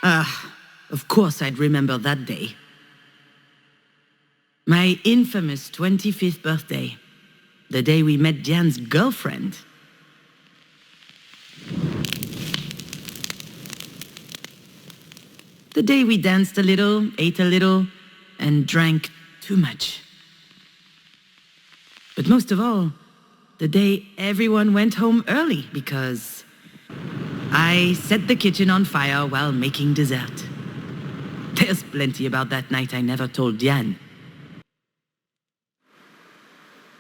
Of course I'd remember that day. My infamous 25th birthday. The day we met Diane's girlfriend. The day we danced a little, ate a little, and drank too much. But most of all, the day everyone went home early because I set the kitchen on fire while making dessert. There's plenty about that night I never told Diane.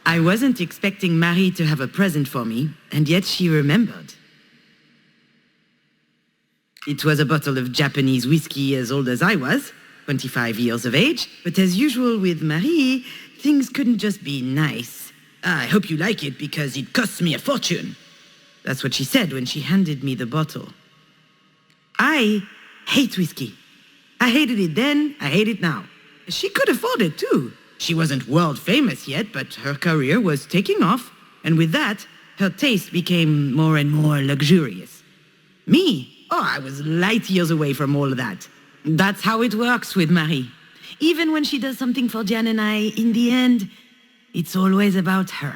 I wasn't expecting Marie to have a present for me, and yet she remembered. It was a bottle of Japanese whiskey as old as I was, 25 years of age, but as usual with Marie, things couldn't just be nice. I hope you like it because it costs me a fortune. That's what she said when she handed me the bottle. I hate whiskey. I hated it then, I hate it now. She could afford it too. She wasn't world famous yet, but her career was taking off, and with that, her taste became more and more luxurious. Me? Oh, I was light years away from all of that. That's how it works with Marie. Even when she does something for Diane and I, in the end, it's always about her.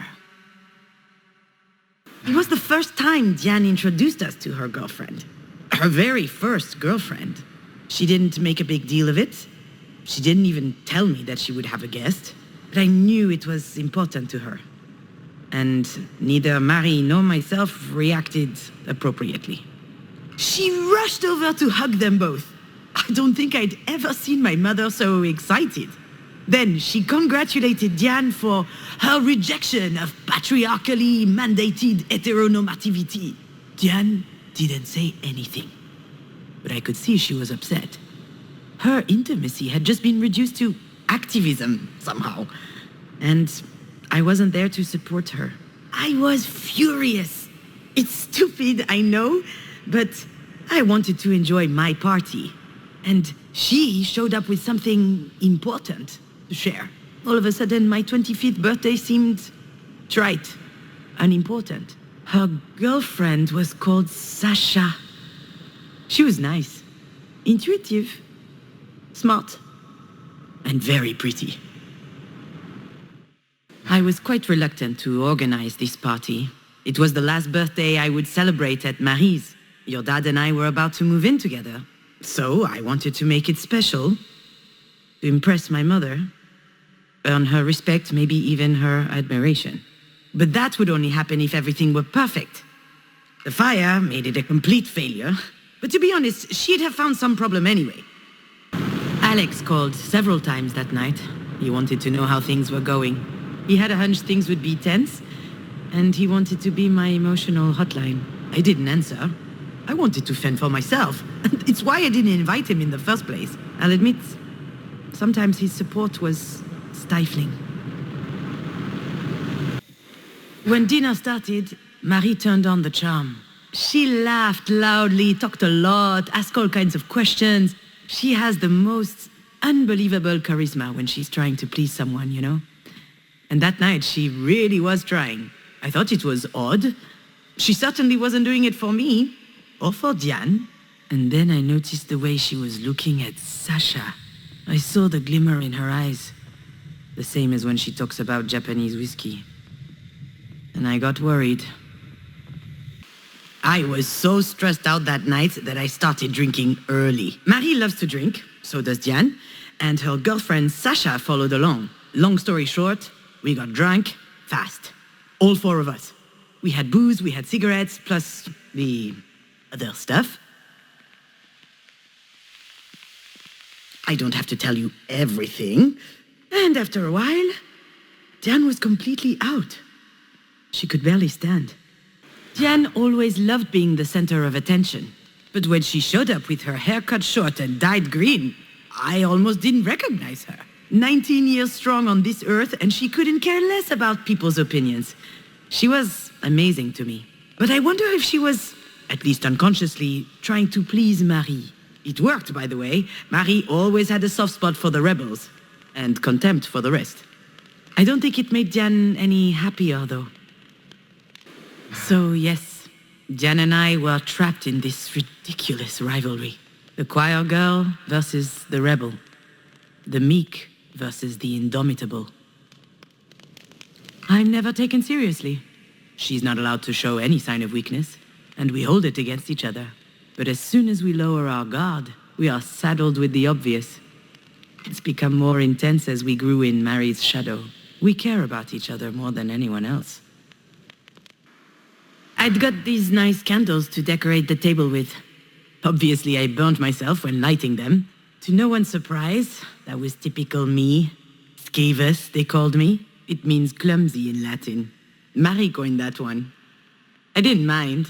It was the first time Diane introduced us to her girlfriend. Her very first girlfriend. She didn't make a big deal of it. She didn't even tell me that she would have a guest. But I knew it was important to her. And neither Marie nor myself reacted appropriately. She rushed over to hug them both. I don't think I'd ever seen my mother so excited. Then she congratulated Diane for her rejection of patriarchally mandated heteronormativity. Diane didn't say anything, but I could see she was upset. Her intimacy had just been reduced to activism somehow, and I wasn't there to support her. I was furious. It's stupid, I know, but I wanted to enjoy my party. And she showed up with something important to share. All of a sudden, my 25th birthday seemed trite, unimportant. Her girlfriend was called Sasha. She was nice, intuitive, smart, and very pretty. I was quite reluctant to organize this party. It was the last birthday I would celebrate at Marie's. Your dad and I were about to move in together. So I wanted to make it special, to impress my mother, earn her respect, maybe even her admiration. But that would only happen if everything were perfect. The fire made it a complete failure, but to be honest, she'd have found some problem anyway. Alex called several times that night. He wanted to know how things were going. He had a hunch things would be tense, and he wanted to be my emotional hotline. I didn't answer. I wanted to fend for myself. It's why I didn't invite him in the first place. I'll admit, sometimes his support was stifling. When dinner started, Marie turned on the charm. She laughed loudly, talked a lot, asked all kinds of questions. She has the most unbelievable charisma when she's trying to please someone, you know? And that night, she really was trying. I thought it was odd. She certainly wasn't doing it for me. Or for Diane. And then I noticed the way she was looking at Sasha. I saw the glimmer in her eyes. The same as when she talks about Japanese whiskey. And I got worried. I was so stressed out that night that I started drinking early. Marie loves to drink, so does Diane. And her girlfriend Sasha followed along. Long story short, we got drunk fast. All four of us. We had booze, we had cigarettes, plus the other stuff. I don't have to tell you everything. And after a while, Diane was completely out. She could barely stand. Diane always loved being the center of attention. But when she showed up with her hair cut short and dyed green, I almost didn't recognize her. 19 years strong on this earth, and she couldn't care less about people's opinions. She was amazing to me. But I wonder if she was, at least unconsciously, trying to please Marie. It worked, by the way. Marie always had a soft spot for the rebels, and contempt for the rest. I don't think it made Diane any happier, though. So yes, Diane and I were trapped in this ridiculous rivalry. The choir girl versus the rebel. The meek versus the indomitable. I'm never taken seriously. She's not allowed to show any sign of weakness, and we hold it against each other. But as soon as we lower our guard, we are saddled with the obvious. It's become more intense as we grew in Mary's shadow. We care about each other more than anyone else. I'd got these nice candles to decorate the table with. Obviously, I burnt myself when lighting them. To no one's surprise, that was typical me. Scaevus, they called me. It means clumsy in Latin. Marie coined that one. I didn't mind.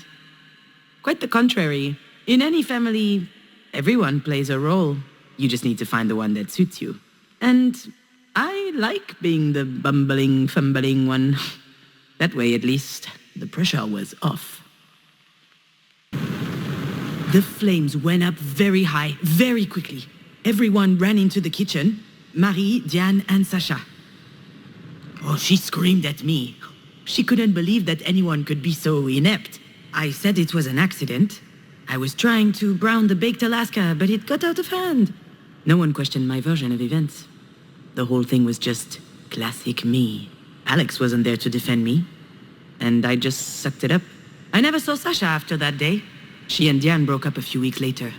Quite the contrary. In any family, everyone plays a role. You just need to find the one that suits you. And I like being the bumbling, fumbling one. That way, at least, the pressure was off. The flames went up very high, very quickly. Everyone ran into the kitchen. Marie, Diane, and Sacha. Oh, she screamed at me. She couldn't believe that anyone could be so inept. I said it was an accident. I was trying to brown the baked Alaska, but it got out of hand. No one questioned my version of events. The whole thing was just classic me. Alex wasn't there to defend me, and I just sucked it up. I never saw Sacha after that day. She and Diane broke up a few weeks later.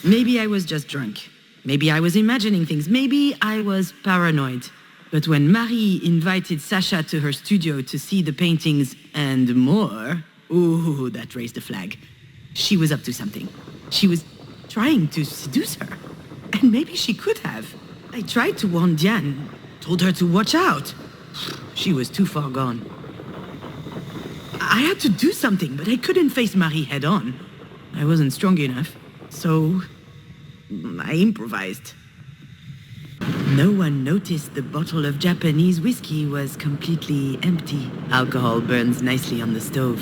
Maybe I was just drunk. Maybe I was imagining things. Maybe I was paranoid. But when Marie invited Sacha to her studio to see the paintings and more, ooh, that raised a flag. She was up to something. She was trying to seduce her. And maybe she could have. I tried to warn Diane, told her to watch out. She was too far gone. I had to do something, but I couldn't face Marie head on. I wasn't strong enough, so I improvised. No one noticed the bottle of Japanese whiskey was completely empty. Alcohol burns nicely on the stove.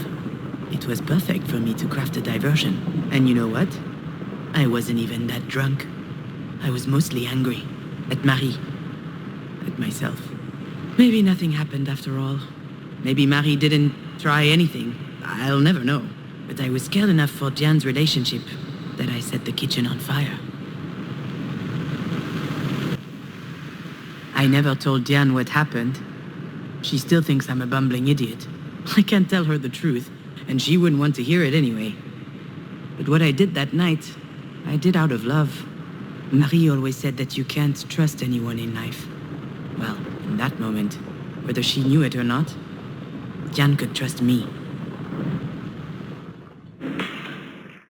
It was perfect for me to craft a diversion. And you know what? I wasn't even that drunk. I was mostly angry. At Marie. At myself. Maybe nothing happened after all. Maybe Marie didn't try anything. I'll never know. But I was scared enough for Diane's relationship that I set the kitchen on fire. I never told Diane what happened. She still thinks I'm a bumbling idiot. I can't tell her the truth, and she wouldn't want to hear it anyway. But what I did that night, I did out of love. Marie always said that you can't trust anyone in life. Well, in that moment, whether she knew it or not, Diane could trust me.